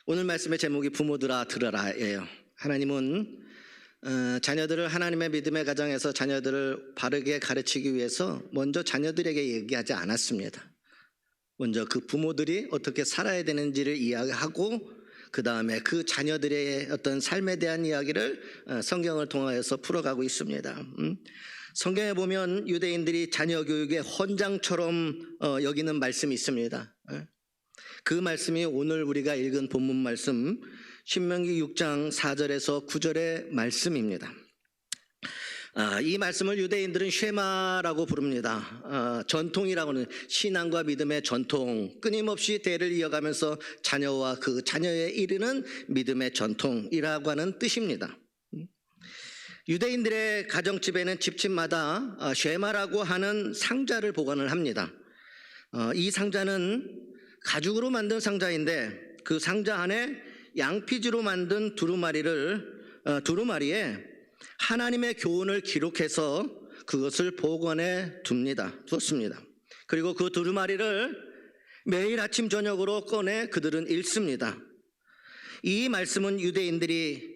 오늘 말씀의 제목이 부모들아 들어라예요. 하나님은 자녀들을 하나님의 믿음의 가정에서 자녀들을 바르게 가르치기 위해서 먼저 자녀들에게 얘기하지 않았습니다. 먼저 그 부모들이 어떻게 살아야 되는지를 이야기하고 그 다음에 그 자녀들의 어떤 삶에 대한 이야기를 성경을 통하여서 풀어가고 있습니다. 성경에 보면 유대인들이 자녀 교육의 헌장처럼 여기는 말씀이 있습니다. 그 말씀이 오늘 우리가 읽은 본문 말씀 신명기 6장 4절에서 9절의 말씀입니다. 이 말씀을 유대인들은 쉐마라고 부릅니다. 전통이라고는 신앙과 믿음의 전통, 끊임없이 대를 이어가면서 자녀와 그 자녀에 이르는 믿음의 전통이라고 하는 뜻입니다. 유대인들의 가정집에는 집집마다 쉐마라고 하는 상자를 보관을 합니다. 이 상자는 가죽으로 만든 상자인데 그 상자 안에 양피지로 만든 두루마리에 하나님의 교훈을 기록해서 그것을 보관해 두었습니다. 그리고 그 두루마리를 매일 아침 저녁으로 꺼내 그들은 읽습니다. 이 말씀은 유대인들이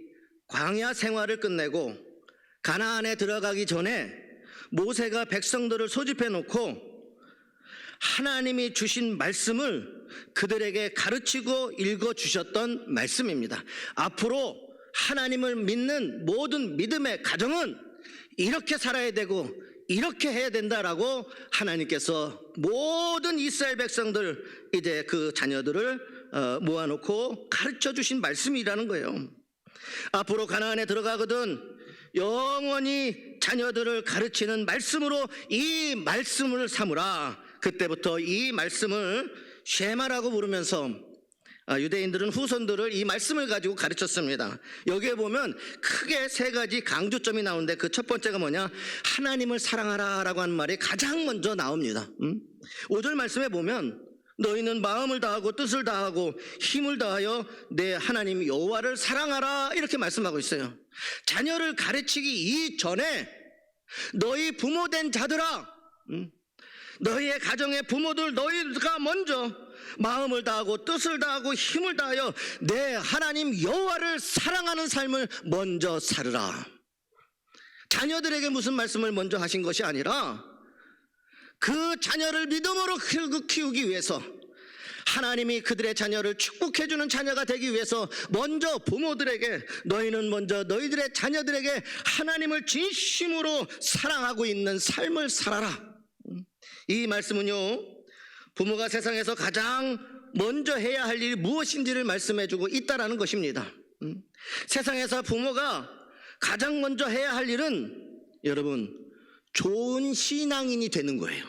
광야 생활을 끝내고 가나안에 들어가기 전에 모세가 백성들을 소집해 놓고 하나님이 주신 말씀을 그들에게 가르치고 읽어주셨던 말씀입니다. 앞으로 하나님을 믿는 모든 믿음의 가정은 이렇게 살아야 되고 이렇게 해야 된다라고 하나님께서 모든 이스라엘 백성들 이제 그 자녀들을 모아놓고 가르쳐 주신 말씀이라는 거예요. 앞으로 가나안에 들어가거든 영원히 자녀들을 가르치는 말씀으로 이 말씀을 삼으라. 그때부터 이 말씀을 쉐마라고 부르면서 유대인들은 후손들을 이 말씀을 가지고 가르쳤습니다. 여기에 보면 크게 세 가지 강조점이 나오는데 그 첫 번째가 뭐냐? 하나님을 사랑하라 라고 하는 말이 가장 먼저 나옵니다. 5절 말씀에 보면 너희는 마음을 다하고 뜻을 다하고 힘을 다하여 내 하나님 여호와를 사랑하라 이렇게 말씀하고 있어요. 자녀를 가르치기 이전에 너희 부모된 자들아, 너희의 가정의 부모들 너희가 먼저 마음을 다하고 뜻을 다하고 힘을 다하여 내 하나님 여호와를 사랑하는 삶을 먼저 살으라. 자녀들에게 무슨 말씀을 먼저 하신 것이 아니라 그 자녀를 믿음으로 키우기 위해서 하나님이 그들의 자녀를 축복해주는 자녀가 되기 위해서 먼저 부모들에게 너희는 먼저 너희들의 자녀들에게 하나님을 진심으로 사랑하고 있는 삶을 살아라. 이 말씀은요, 부모가 세상에서 가장 먼저 해야 할 일이 무엇인지를 말씀해주고 있다라는 것입니다. 세상에서 부모가 가장 먼저 해야 할 일은 여러분 좋은 신앙인이 되는 거예요.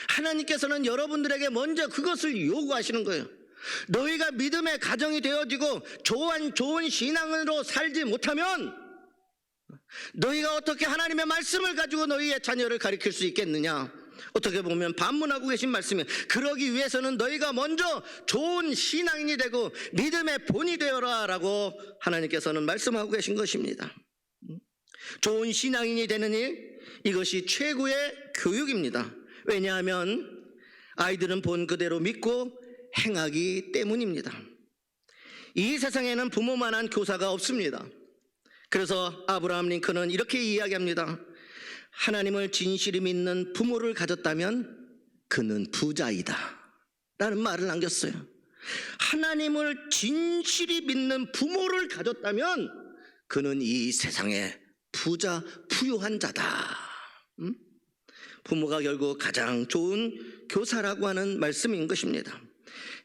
하나님께서는 여러분들에게 먼저 그것을 요구하시는 거예요. 너희가 믿음의 가정이 되어지고 좋은 신앙으로 살지 못하면 너희가 어떻게 하나님의 말씀을 가지고 너희의 자녀를 가르칠 수 있겠느냐? 어떻게 보면 반문하고 계신 말씀이에요. 그러기 위해서는 너희가 먼저 좋은 신앙인이 되고 믿음의 본이 되어라 라고 하나님께서는 말씀하고 계신 것입니다. 좋은 신앙인이 되는 일, 이것이 최고의 교육입니다. 왜냐하면 아이들은 본 그대로 믿고 행하기 때문입니다. 이 세상에는 부모만한 교사가 없습니다. 그래서 아브라함 링컨은 이렇게 이야기합니다. 하나님을 진실히 믿는 부모를 가졌다면 그는 부자이다 라는 말을 남겼어요. 하나님을 진실히 믿는 부모를 가졌다면 그는 이 세상에 부유한 자다. 부모가 결국 가장 좋은 교사라고 하는 말씀인 것입니다.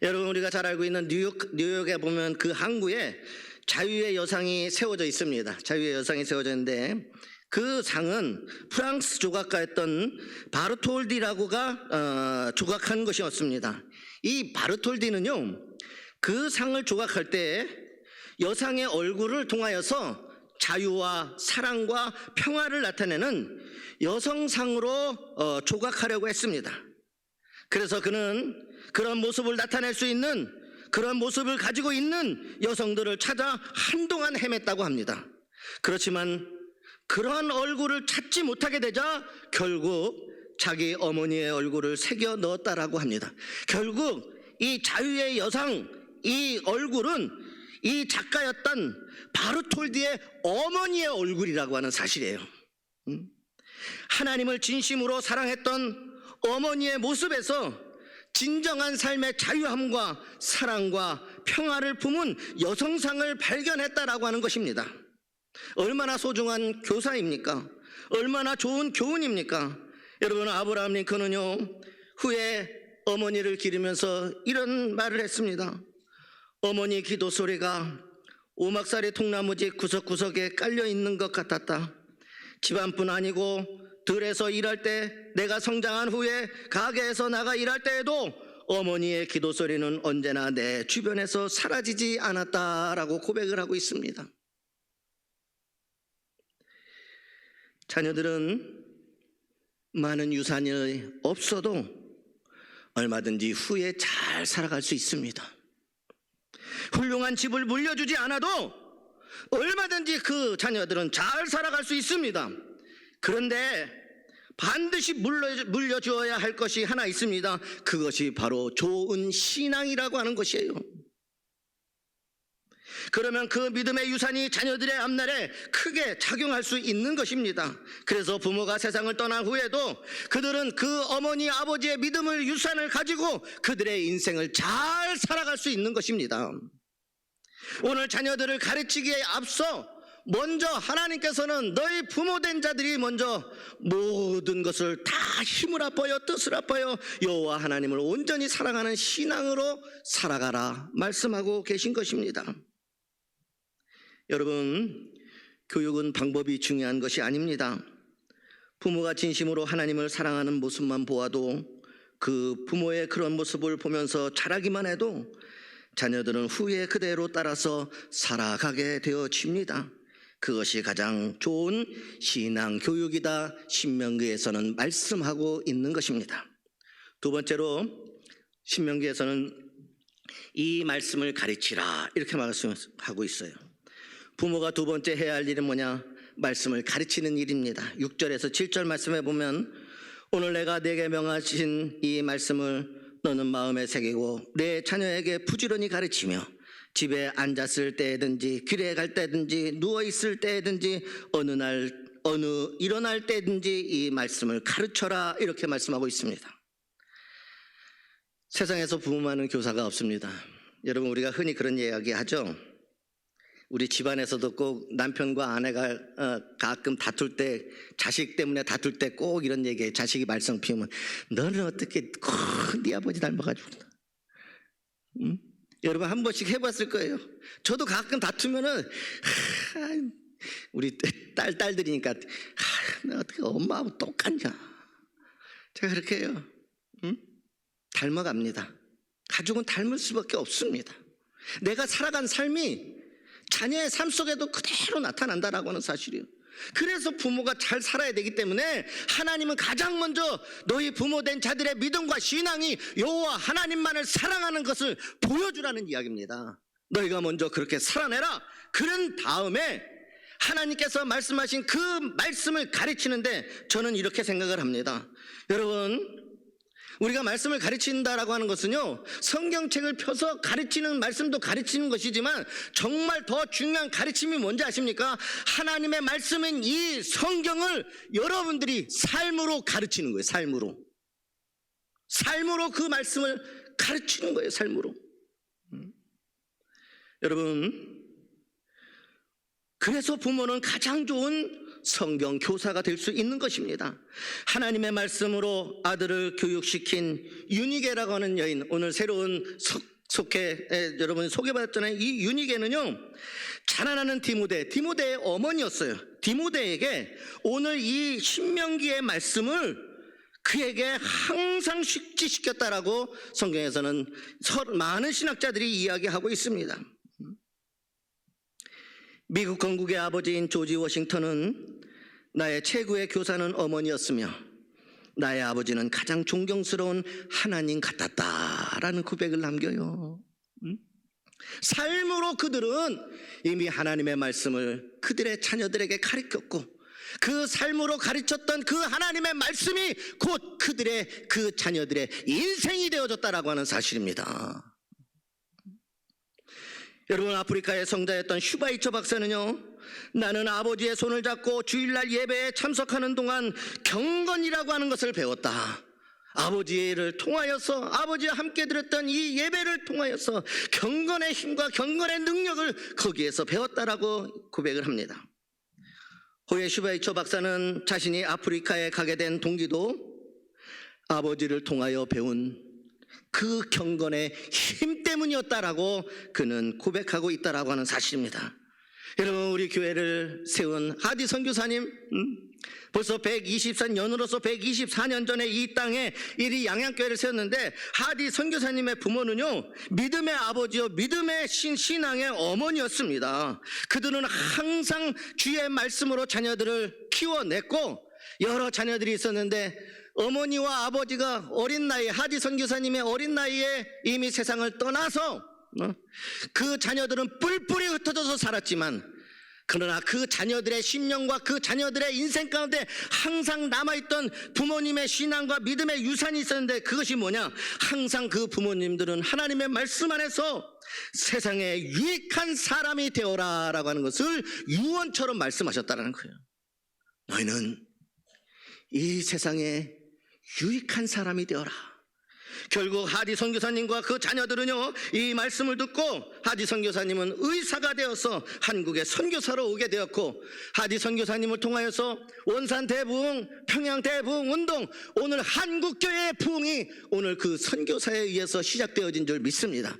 여러분, 우리가 잘 알고 있는 뉴욕에 보면 그 항구에 자유의 여상이 세워져 있습니다. 자유의 여상이 세워져 있는데 그 상은 프랑스 조각가였던 바르톨디라고가 조각한 것이었습니다. 이 바르톨디는요, 그 상을 조각할 때 여상의 얼굴을 통하여서 자유와 사랑과 평화를 나타내는 여성상으로 조각하려고 했습니다. 그래서 그는 그런 모습을 나타낼 수 있는 그런 모습을 가지고 있는 여성들을 찾아 한동안 헤맸다고 합니다. 그렇지만 그러한 얼굴을 찾지 못하게 되자 결국 자기 어머니의 얼굴을 새겨 넣었다라고 합니다. 결국 이 자유의 여상, 이 얼굴은 이 작가였던 바르톨디의 어머니의 얼굴이라고 하는 사실이에요. 하나님을 진심으로 사랑했던 어머니의 모습에서 진정한 삶의 자유함과 사랑과 평화를 품은 여성상을 발견했다라고 하는 것입니다. 얼마나 소중한 교사입니까? 얼마나 좋은 교훈입니까? 여러분, 아브라함 링컨은요, 후에 어머니를 기리면서 이런 말을 했습니다. 어머니 기도 소리가 오막살이 통나무집 구석구석에 깔려있는 것 같았다. 집안뿐 아니고 들에서 일할 때, 내가 성장한 후에 가게에서 나가 일할 때에도 어머니의 기도 소리는 언제나 내 주변에서 사라지지 않았다라고 고백을 하고 있습니다. 자녀들은 많은 유산이 없어도 얼마든지 후에 잘 살아갈 수 있습니다. 훌륭한 집을 물려주지 않아도 얼마든지 그 자녀들은 잘 살아갈 수 있습니다. 그런데 반드시 물려주어야 할 것이 하나 있습니다. 그것이 바로 좋은 신앙이라고 하는 것이에요. 그러면 그 믿음의 유산이 자녀들의 앞날에 크게 작용할 수 있는 것입니다. 그래서 부모가 세상을 떠난 후에도 그들은 그 어머니 아버지의 믿음을 유산을 가지고 그들의 인생을 잘 살아갈 수 있는 것입니다. 오늘 자녀들을 가르치기에 앞서 먼저 하나님께서는 너희 부모된 자들이 먼저 모든 것을 다 힘을 합하여 뜻을 합하여 여호와 하나님을 온전히 사랑하는 신앙으로 살아가라 말씀하고 계신 것입니다. 여러분, 교육은 방법이 중요한 것이 아닙니다. 부모가 진심으로 하나님을 사랑하는 모습만 보아도 그 부모의 그런 모습을 보면서 자라기만 해도 자녀들은 후에 그대로 따라서 살아가게 되어집니다. 그것이 가장 좋은 신앙 교육이다, 신명기에서는 말씀하고 있는 것입니다. 두 번째로 신명기에서는 이 말씀을 가르치라 이렇게 말씀하고 있어요. 부모가 두 번째 해야 할 일은 뭐냐? 말씀을 가르치는 일입니다. 6절에서 7절 말씀에 보면 오늘 내가 네게 명하신 이 말씀을 너는 마음에 새기고 내 자녀에게 부지런히 가르치며 집에 앉았을 때든지 길에 갈 때든지 누워있을 때든지 어느 일어날 때든지 이 말씀을 가르쳐라 이렇게 말씀하고 있습니다. 세상에서 부모만은 교사가 없습니다. 여러분, 우리가 흔히 그런 이야기 하죠. 우리 집안에서도 꼭 남편과 아내가 가끔 다툴 때, 자식 때문에 다툴 때 꼭 이런 얘기해. 자식이 말썽 피우면 너는 어떻게 꼭 네 아버지 닮아가지고. 응? 여러분 한 번씩 해봤을 거예요. 저도 가끔 다투면은 우리 딸들이니까 너 어떻게 엄마하고 똑같냐. 제가 그렇게 해요. 응? 닮아갑니다. 가족은 닮을 수밖에 없습니다. 내가 살아간 삶이 자녀의 삶 속에도 그대로 나타난다라고 하는 사실이에요. 그래서 부모가 잘 살아야 되기 때문에 하나님은 가장 먼저 너희 부모된 자들의 믿음과 신앙이 여호와 하나님만을 사랑하는 것을 보여주라는 이야기입니다. 너희가 먼저 그렇게 살아내라. 그런 다음에 하나님께서 말씀하신 그 말씀을 가르치는데 저는 이렇게 생각을 합니다. 여러분, 우리가 말씀을 가르친다라고 하는 것은요, 성경책을 펴서 가르치는 말씀도 가르치는 것이지만 정말 더 중요한 가르침이 뭔지 아십니까? 하나님의 말씀은 이 성경을 여러분들이 삶으로 가르치는 거예요. 삶으로 그 말씀을 가르치는 거예요. 삶으로. 여러분, 그래서 부모는 가장 좋은 성경 교사가 될 수 있는 것입니다. 하나님의 말씀으로 아들을 교육시킨 유니게라고 하는 여인, 오늘 새로운 여러분 소개받았잖아요. 이 유니게는요, 자라나는 디모데의 어머니였어요. 디모데에게 오늘 이 신명기의 말씀을 그에게 항상 숙지시켰다라고 성경에서는 많은 신학자들이 이야기하고 있습니다. 미국 건국의 아버지인 조지 워싱턴은 나의 최고의 교사는 어머니였으며 나의 아버지는 가장 존경스러운 하나님 같았다라는 고백을 남겨요. 삶으로 그들은 이미 하나님의 말씀을 그들의 자녀들에게 가르쳤고 그 삶으로 가르쳤던 그 하나님의 말씀이 곧 그 자녀들의 인생이 되어졌다라고 하는 사실입니다. 여러분, 아프리카의 성자였던 슈바이처 박사는요, 나는 아버지의 손을 잡고 주일날 예배에 참석하는 동안 경건이라고 하는 것을 배웠다. 아버지를 통하여서, 아버지와 함께 드렸던 이 예배를 통하여서 경건의 힘과 경건의 능력을 거기에서 배웠다라고 고백을 합니다. 후에 슈바이처 박사는 자신이 아프리카에 가게 된 동기도 아버지를 통하여 배운 그 경건의 힘 때문이었다라고 그는 고백하고 있다라고 하는 사실입니다. 여러분, 우리 교회를 세운 하디 선교사님, 벌써 124년으로서 124년 전에 이 땅에 이 양양교회를 세웠는데, 하디 선교사님의 부모는요, 믿음의 아버지요 믿음의 신앙의 어머니였습니다. 그들은 항상 주의 말씀으로 자녀들을 키워냈고, 여러 자녀들이 있었는데 어머니와 아버지가 어린 나이에, 하디 선교사님의 어린 나이에 이미 세상을 떠나서 그 자녀들은 뿔뿔이 흩어져서 살았지만, 그러나 그 자녀들의 심령과 그 자녀들의 인생 가운데 항상 남아있던 부모님의 신앙과 믿음의 유산이 있었는데, 그것이 뭐냐? 항상 그 부모님들은 하나님의 말씀 안에서 세상에 유익한 사람이 되어라 라고 하는 것을 유언처럼 말씀하셨다는 거예요. 너희는 이 세상에 유익한 사람이 되어라. 결국 하디 선교사님과 그 자녀들은요, 이 말씀을 듣고 하디 선교사님은 의사가 되어서 한국에 선교사로 오게 되었고, 하디 선교사님을 통하여서 원산 대부흥, 평양 대부흥 운동, 오늘 한국교회의 부흥이 오늘 그 선교사에 의해서 시작되어진 줄 믿습니다.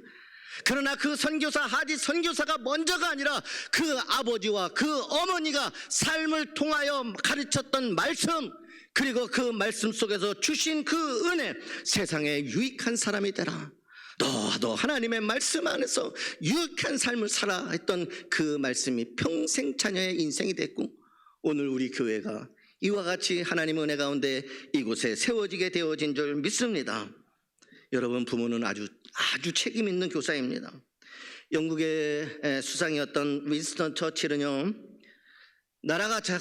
그러나 그 선교사, 하디 선교사가 먼저가 아니라 그 아버지와 그 어머니가 삶을 통하여 가르쳤던 말씀, 그리고 그 말씀 속에서 주신 그 은혜, 세상에 유익한 사람이 되라. 너도 하나님의 말씀 안에서 유익한 삶을 살아 했던 그 말씀이 평생 자녀의 인생이 됐고, 오늘 우리 교회가 이와 같이 하나님의 은혜 가운데 이곳에 세워지게 되어진 줄 믿습니다. 여러분, 부모는 아주 책임 있는 교사입니다. 영국의 수상이었던 윈스턴 처칠은요,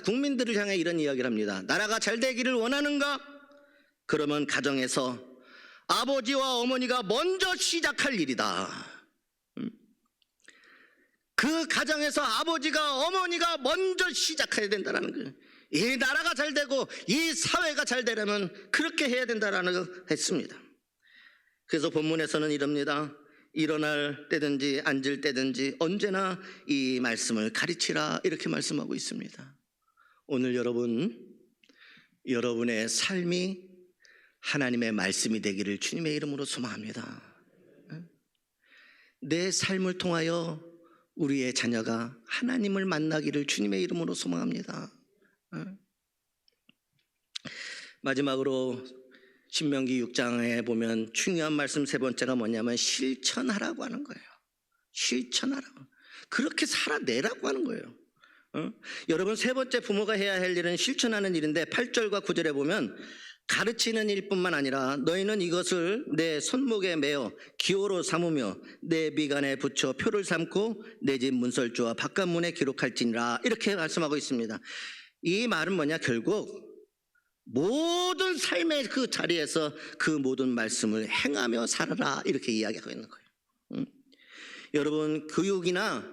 국민들을 향해 이런 이야기를 합니다. 나라가 잘 되기를 원하는가? 그러면 가정에서 아버지와 어머니가 먼저 시작할 일이다. 그 가정에서 아버지가 어머니가 먼저 시작해야 된다는 거예요. 이 나라가 잘 되고 이 사회가 잘 되려면 그렇게 해야 된다라는 걸 했습니다. 그래서 본문에서는 이럽니다. 일어날 때든지 앉을 때든지 언제나 이 말씀을 가르치라, 이렇게 말씀하고 있습니다. 오늘 여러분의 삶이 하나님의 말씀이 되기를 주님의 이름으로 소망합니다. 내 삶을 통하여 우리의 자녀가 하나님을 만나기를 주님의 이름으로 소망합니다. 마지막으로 신명기 6장에 보면 중요한 말씀 세 번째가 뭐냐면 실천하라고 하는 거예요. 실천하라고, 그렇게 살아내라고 하는 거예요. 여러분, 세 번째 부모가 해야 할 일은 실천하는 일인데, 8절과 9절에 보면 가르치는 일뿐만 아니라 너희는 이것을 내 손목에 매어 기호로 삼으며 내 미간에 붙여 표를 삼고 내 집 문설주와 바깥문에 기록할지니라, 이렇게 말씀하고 있습니다. 이 말은 뭐냐? 결국 모든 삶의 그 자리에서 그 모든 말씀을 행하며 살아라, 이렇게 이야기하고 있는 거예요. 여러분, 교육이나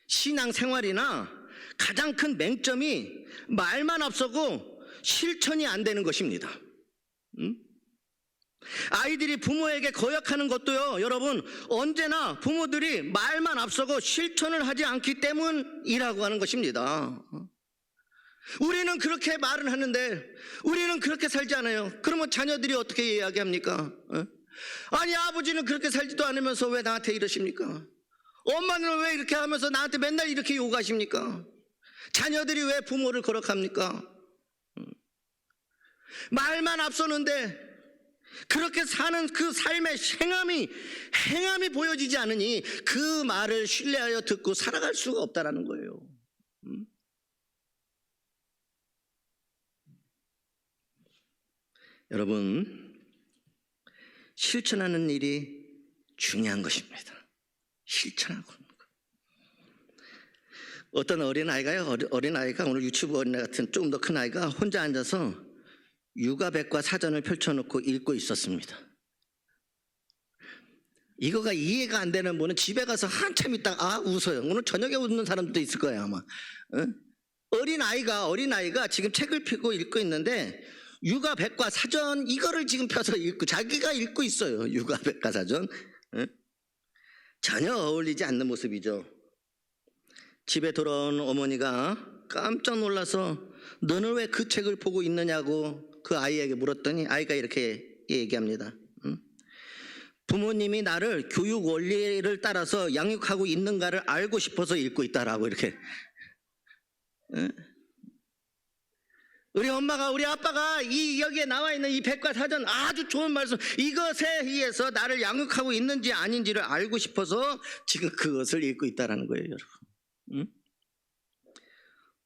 신앙생활이나 가장 큰 맹점이 말만 앞서고 실천이 안 되는 것입니다. 아이들이 부모에게 거역하는 것도요, 여러분, 언제나 부모들이 말만 앞서고 실천을 하지 않기 때문이라고 하는 것입니다. 우리는 그렇게 말은 하는데 우리는 그렇게 살지 않아요. 그러면 자녀들이 어떻게 이야기합니까? 아니, 아버지는 그렇게 살지도 않으면서 왜 나한테 이러십니까? 엄마는 왜 이렇게 하면서 나한테 맨날 이렇게 요구하십니까? 자녀들이 왜 부모를 거역합니까? 말만 앞서는데 그렇게 사는 그 삶의 행함이 보여지지 않으니 그 말을 신뢰하여 듣고 살아갈 수가 없다라는 거예요. 여러분, 실천하는 일이 중요한 것입니다. 실천하고 있는 것. 어떤 어린아이가 오늘 유치부 어린아이 같은 조금 더 큰 아이가 혼자 앉아서 육아백과 사전을 펼쳐놓고 읽고 있었습니다. 이거가 이해가 안 되는 분은 집에 가서 한참 있다가 웃어요. 오늘 저녁에 웃는 사람도 있을 거예요 아마. 어린아이가 지금 책을 펴고 읽고 있는데 육아백과사전 이거를 지금 펴서 읽고 자기가 읽고 있어요. 육아백과사전. 전혀 어울리지 않는 모습이죠. 집에 돌아온 어머니가 깜짝 놀라서 너는 왜 그 책을 보고 있느냐고 그 아이에게 물었더니 아이가 이렇게 얘기합니다. 부모님이 나를 교육 원리를 따라서 양육하고 있는가를 알고 싶어서 읽고 있다라고 이렇게. 우리 엄마가 우리 아빠가 이 여기에 나와 있는 이 백과사전 아주 좋은 말씀, 이것에 의해서 나를 양육하고 있는지 아닌지를 알고 싶어서 지금 그것을 읽고 있다라는 거예요, 여러분.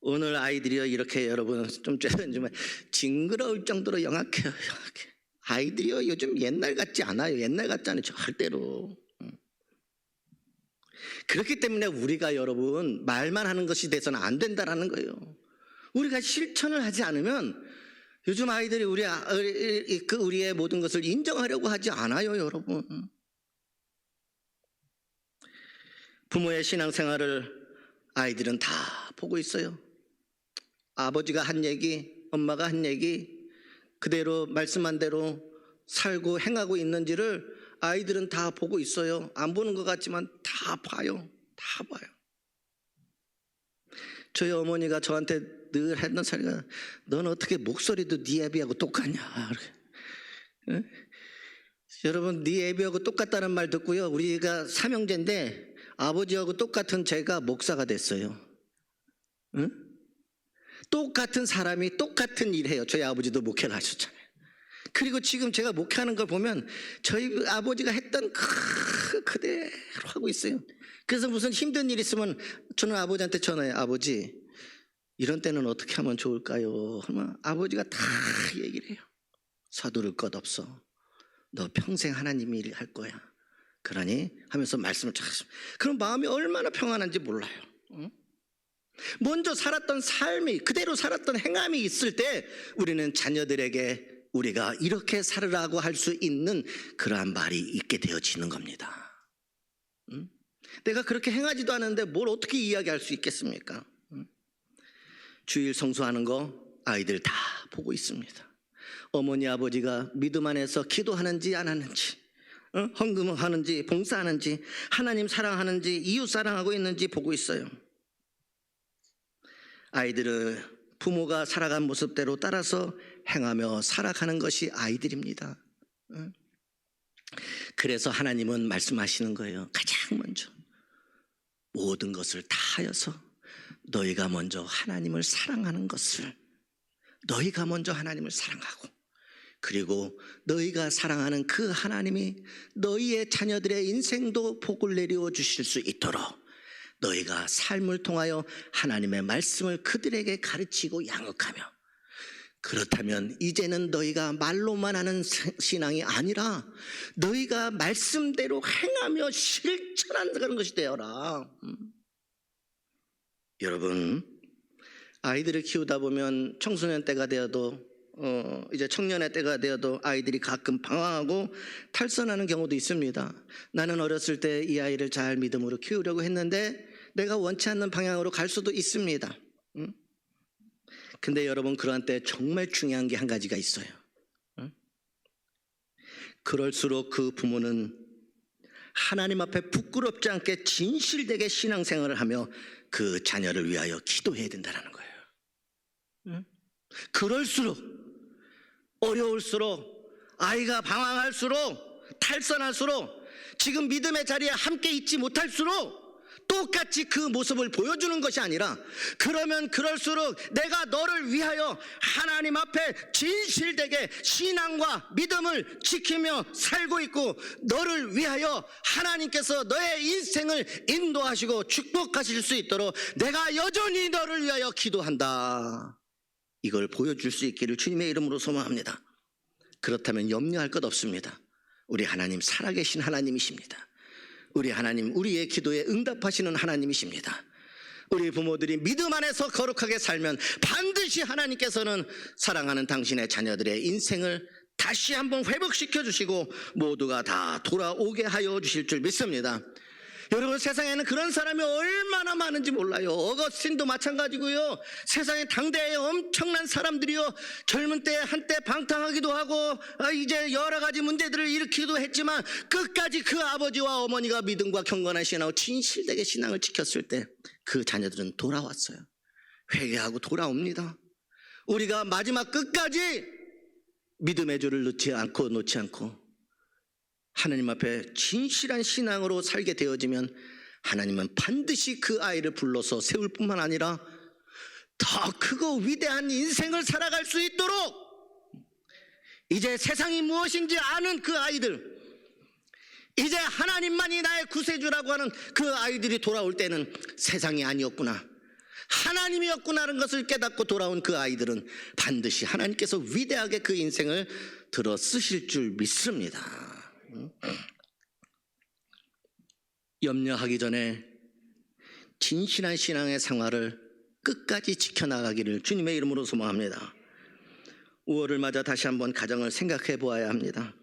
오늘 아이들이요 이렇게 여러분 좀 징그러울 정도로 영악해요. 아이들이요 요즘 옛날 같지 않아요. 옛날 같지 않아요, 절대로. 그렇기 때문에 우리가 여러분 말만 하는 것이 돼서는 안 된다라는 거예요. 우리가 실천을 하지 않으면 요즘 아이들이 우리의 모든 것을 인정하려고 하지 않아요, 여러분. 부모의 신앙생활을 아이들은 다 보고 있어요. 아버지가 한 얘기, 엄마가 한 얘기 그대로 말씀한 대로 살고 행하고 있는지를 아이들은 다 보고 있어요. 안 보는 것 같지만 다 봐요. 다 봐요. 저희 어머니가 저한테 늘 했던 소리가 넌 어떻게 목소리도 네 애비하고 똑같냐. 여러분 네 애비하고 똑같다는 말 듣고요. 우리가 삼형제인데 아버지하고 똑같은 제가 목사가 됐어요. 똑같은 사람이 똑같은 일 해요. 저희 아버지도 목회를 하셨잖아요. 그리고 지금 제가 목회하는 걸 보면 저희 아버지가 했던 그대로 하고 있어요. 그래서 무슨 힘든 일 있으면 저는 아버지한테 전화해요. 아버지 이런 때는 어떻게 하면 좋을까요? 하면 아버지가 다 얘기를 해요. 서두를 것 없어. 너 평생 하나님 일 할 거야. 그러니 하면서 말씀을 쫙 하시면 그럼 마음이 얼마나 평안한지 몰라요. 먼저 살았던 삶이 그대로 살았던 행함이 있을 때 우리는 자녀들에게 우리가 이렇게 살으라고 할 수 있는 그러한 말이 있게 되어지는 겁니다. 내가 그렇게 행하지도 않았는데 뭘 어떻게 이야기할 수 있겠습니까? 주일 성수하는 거 아이들 다 보고 있습니다. 어머니 아버지가 믿음 안에서 기도하는지 안 하는지, 헌금하는지 봉사하는지, 하나님 사랑하는지 이웃 사랑하고 있는지 보고 있어요. 아이들은 부모가 살아간 모습대로 따라서 행하며 살아가는 것이 아이들입니다. 그래서 하나님은 말씀하시는 거예요. 가장 먼저 모든 것을 다 하여서 너희가 먼저 하나님을 사랑하는 것을, 너희가 먼저 하나님을 사랑하고 그리고 너희가 사랑하는 그 하나님이 너희의 자녀들의 인생도 복을 내려 주실 수 있도록 너희가 삶을 통하여 하나님의 말씀을 그들에게 가르치고 양육하며, 그렇다면 이제는 너희가 말로만 하는 신앙이 아니라 너희가 말씀대로 행하며 실천하는 것이 되어라. 여러분 아이들을 키우다 보면 청소년 때가 되어도 이제 청년의 때가 되어도 아이들이 가끔 방황하고 탈선하는 경우도 있습니다. 나는 어렸을 때 이 아이를 잘 믿음으로 키우려고 했는데 내가 원치 않는 방향으로 갈 수도 있습니다. 근데 여러분 그러한 때 정말 중요한 게 한 가지가 있어요. 그럴수록 그 부모는 하나님 앞에 부끄럽지 않게 진실되게 신앙생활을 하며 그 자녀를 위하여 기도해야 된다는 거예요. 그럴수록 어려울수록 아이가 방황할수록 탈선할수록 지금 믿음의 자리에 함께 있지 못할수록 똑같이 그 모습을 보여주는 것이 아니라, 그러면 그럴수록 내가 너를 위하여 하나님 앞에 진실되게 신앙과 믿음을 지키며 살고 있고 너를 위하여 하나님께서 너의 인생을 인도하시고 축복하실 수 있도록 내가 여전히 너를 위하여 기도한다, 이걸 보여줄 수 있기를 주님의 이름으로 소망합니다. 그렇다면 염려할 것 없습니다. 우리 하나님 살아계신 하나님이십니다. 우리 하나님 우리의 기도에 응답하시는 하나님이십니다. 우리 부모들이 믿음 안에서 거룩하게 살면 반드시 하나님께서는 사랑하는 당신의 자녀들의 인생을 다시 한번 회복시켜 주시고 모두가 다 돌아오게 하여 주실 줄 믿습니다. 여러분, 세상에는 그런 사람이 얼마나 많은지 몰라요. 어거스틴도 마찬가지고요. 세상에 당대에 엄청난 사람들이요, 젊은 때 한때 방탕하기도 하고 이제 여러 가지 문제들을 일으키기도 했지만 끝까지 그 아버지와 어머니가 믿음과 경건한 신앙으로 진실되게 신앙을 지켰을 때 그 자녀들은 돌아왔어요. 회개하고 돌아옵니다. 우리가 마지막 끝까지 믿음의 줄을 놓지 않고 하나님 앞에 진실한 신앙으로 살게 되어지면 하나님은 반드시 그 아이를 불러서 세울 뿐만 아니라 더 크고 위대한 인생을 살아갈 수 있도록, 이제 세상이 무엇인지 아는 그 아이들, 이제 하나님만이 나의 구세주라고 하는 그 아이들이 돌아올 때는 세상이 아니었구나, 하나님이었구나라는 것을 깨닫고 돌아온 그 아이들은 반드시 하나님께서 위대하게 그 인생을 들어 쓰실 줄 믿습니다. 염려하기 전에 진실한 신앙의 생활을 끝까지 지켜나가기를 주님의 이름으로 소망합니다. 5월을 맞아 다시 한번 가정을 생각해 보아야 합니다.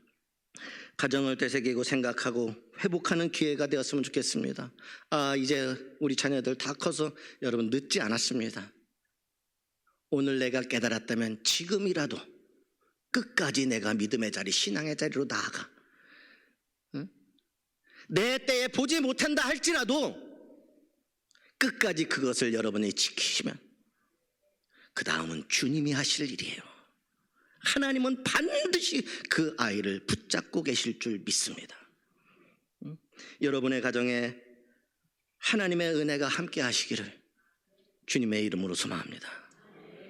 가정을 되새기고 생각하고 회복하는 기회가 되었으면 좋겠습니다. 이제 우리 자녀들 다 커서 여러분 늦지 않았습니다. 오늘 내가 깨달았다면 지금이라도 끝까지 내가 믿음의 자리, 신앙의 자리로 나아가. 내 때에 보지 못한다 할지라도 끝까지 그것을 여러분이 지키시면 그 다음은 주님이 하실 일이에요. 하나님은 반드시 그 아이를 붙잡고 계실 줄 믿습니다. 여러분의 가정에 하나님의 은혜가 함께 하시기를 주님의 이름으로 소망합니다.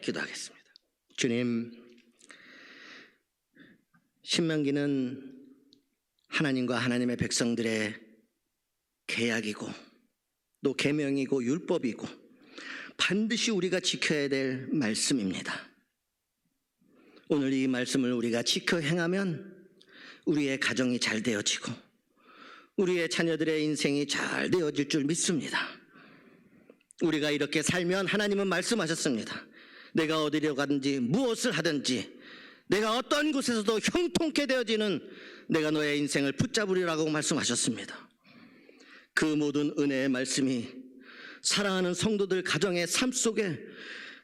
기도하겠습니다. 주님, 신명기는 하나님과 하나님의 백성들의 계약이고 또 계명이고 율법이고 반드시 우리가 지켜야 될 말씀입니다. 오늘 이 말씀을 우리가 지켜 행하면 우리의 가정이 잘 되어지고 우리의 자녀들의 인생이 잘 되어질 줄 믿습니다. 우리가 이렇게 살면 하나님은 말씀하셨습니다. 내가 어디로 가든지 무엇을 하든지 내가 어떤 곳에서도 형통케 되어지는 내가 너의 인생을 붙잡으리라고 말씀하셨습니다. 그 모든 은혜의 말씀이 사랑하는 성도들 가정의 삶 속에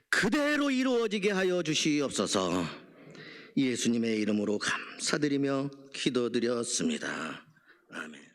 그대로 이루어지게 하여 주시옵소서. 예수님의 이름으로 감사드리며 기도드렸습니다. 아멘.